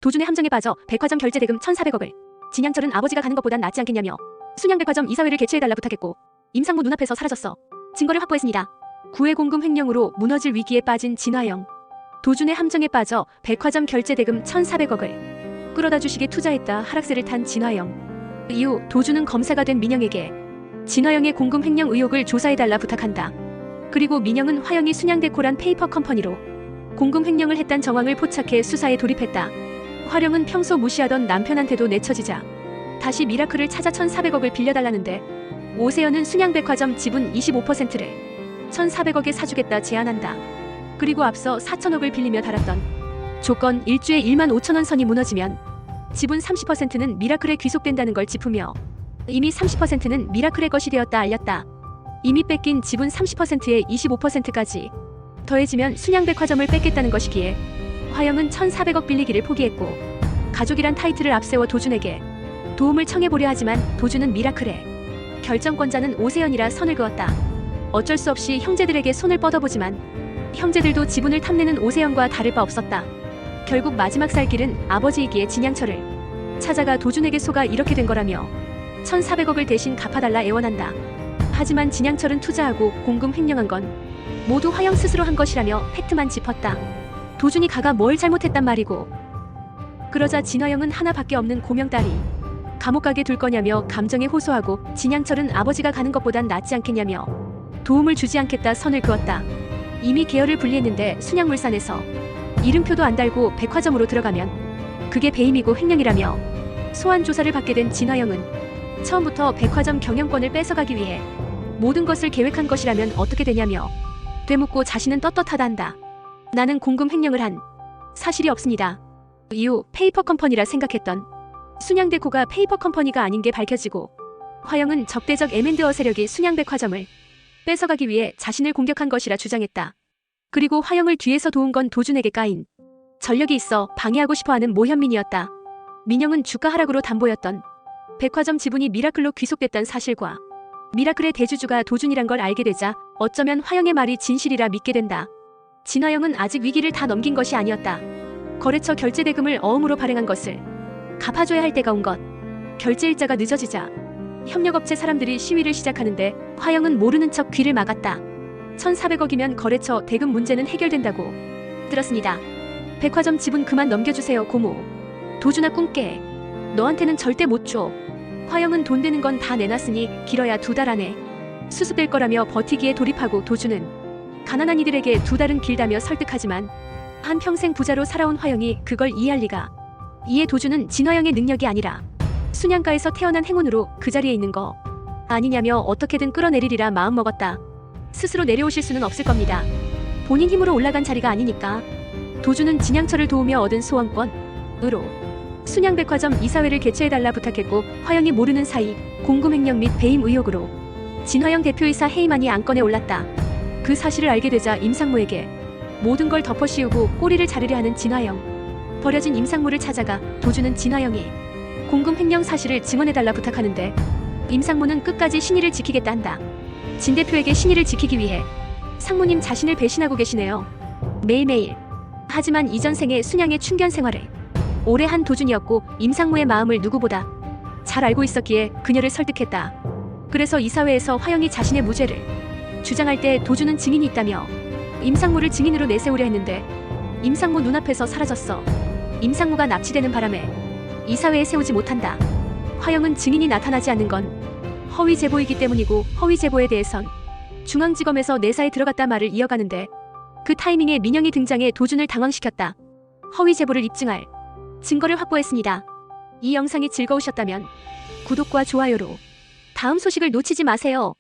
도준의 함정에 빠져 백화점 결제 대금 1,400억을 진양철은 아버지가 가는 것보단 낫지 않겠냐며 순양백화점 이사회를 개최해달라 부탁했고 임상무 눈앞에서 사라졌어. 증거를 확보했습니다. 구애 공금 횡령으로 무너질 위기에 빠진 진화영. 도준의 함정에 빠져 백화점 결제 대금 1,400억을 끌어다 주식에 투자했다 하락세를 탄 진화영. 이후 도준은 검사가 된 민영에게 진화영의 공금 횡령 의혹을 조사해달라 부탁한다. 그리고 민영은 화영이 순양데코란 페이퍼 컴퍼니로 공금 횡령을 했단 정황을 포착해 수사에 돌입했다. 화령은 평소 무시하던 남편한테도 내쳐지자 다시 미라클을 찾아 1,400억을 빌려달라는데 오세연은 순양백화점 지분 25%를 1,400억에 사주겠다 제안한다. 그리고 앞서 4,000억을 빌리며 달았던 조건 일주에 1만 5천원 선이 무너지면 지분 30%는 미라클에 귀속된다는 걸 짚으며 이미 30%는 미라클의 것이 되었다 알렸다. 이미 뺏긴 지분 30%에 25%까지 더해지면 순양백화점을 뺏겠다는 것이기에 화영은 1,400억 빌리기를 포기했고 가족이란 타이틀을 앞세워 도준에게 도움을 청해보려 하지만 도준은 미라클의 결정권자는 오세연이라 선을 그었다. 어쩔 수 없이 형제들에게 손을 뻗어보지만 형제들도 지분을 탐내는 오세연과 다를 바 없었다. 결국 마지막 살 길은 아버지이기에 진양철을 찾아가 도준에게 속아 이렇게 된 거라며 1,400억을 대신 갚아달라 애원한다. 하지만 진양철은 투자하고 공금 횡령한 건 모두 화영 스스로 한 것이라며 팩트만 짚었다. 도준이 가가 뭘 잘못했단 말이고. 그러자 진화영은 하나밖에 없는 고명딸이 감옥 가게 둘 거냐며 감정에 호소하고 진양철은 아버지가 가는 것보단 낫지 않겠냐며 도움을 주지 않겠다 선을 그었다. 이미 계열을 분리했는데 순양물산에서 이름표도 안 달고 백화점으로 들어가면 그게 배임이고 횡령이라며 소환 조사를 받게 된 진화영은 처음부터 백화점 경영권을 뺏어가기 위해 모든 것을 계획한 것이라면 어떻게 되냐며 되묻고 자신은 떳떳하다 한다. 나는 공금 횡령을 한 사실이 없습니다. 이후 페이퍼 컴퍼니라 생각했던 순양데코가 페이퍼 컴퍼니가 아닌 게 밝혀지고 화영은 적대적 M&A 세력이 순양백화점을 뺏어가기 위해 자신을 공격한 것이라 주장했다. 그리고 화영을 뒤에서 도운 건 도준에게 까인 전력이 있어 방해하고 싶어하는 모현민이었다. 민영은 주가 하락으로 담보였던 백화점 지분이 미라클로 귀속됐다는 사실과 미라클의 대주주가 도준이란 걸 알게 되자 어쩌면 화영의 말이 진실이라 믿게 된다. 진화영은 아직 위기를 다 넘긴 것이 아니었다. 거래처 결제 대금을 어음으로 발행한 것을 갚아줘야 할 때가 온 것. 결제 일자가 늦어지자 협력업체 사람들이 시위를 시작하는데 화영은 모르는 척 귀를 막았다. 1,400억이면 거래처 대금 문제는 해결된다고 들었습니다. 백화점 지분 그만 넘겨주세요 고모. 도준아 꿈깨. 너한테는 절대 못 줘. 화영은 돈 되는 건 다 내놨으니 길어야 2달 안에 수습될 거라며 버티기에 돌입하고 도준은 가난한 이들에게 2달은 길다며 설득하지만 한평생 부자로 살아온 화영이 그걸 이해할 리가. 이에 도준은 진화영의 능력이 아니라 순양가에서 태어난 행운으로 그 자리에 있는 거 아니냐며 어떻게든 끌어내리리라 마음먹었다. 스스로 내려오실 수는 없을 겁니다. 본인 힘으로 올라간 자리가 아니니까. 도준은 진양철을 도우며 얻은 소원권으로 순양백화점 이사회를 개최해달라 부탁했고 화영이 모르는 사이 공금 횡령 및 배임 의혹으로 진화영 대표이사 해임안이 안건에 올랐다. 그 사실을 알게 되자 임상무에게 모든 걸 덮어씌우고 꼬리를 자르려 하는 진화영. 버려진 임상무를 찾아가 도준은 진화영이 공금 횡령 사실을 증언해달라 부탁하는데 임상무는 끝까지 신의를 지키겠다 한다. 진 대표에게 신의를 지키기 위해 상무님 자신을 배신하고 계시네요. 매일매일. 하지만 이전 생에 순양의 춘견 생활을 오래 한 도준이었고 임상무의 마음을 누구보다 잘 알고 있었기에 그녀를 설득했다. 그래서 이사회에서 화영이 자신의 무죄를 주장할 때 도준은 증인이 있다며 임상무를 증인으로 내세우려 했는데 임상무 눈앞에서 사라졌어. 임상무가 납치되는 바람에 이사회에 세우지 못한다. 화영은 증인이 나타나지 않는 건 허위 제보이기 때문이고 허위 제보에 대해선 중앙지검에서 내사에 들어갔다 말을 이어가는데 그 타이밍에 민영이 등장해 도준을 당황시켰다. 허위 제보를 입증할 증거를 확보했습니다. 이 영상이 즐거우셨다면 구독과 좋아요로 다음 소식을 놓치지 마세요.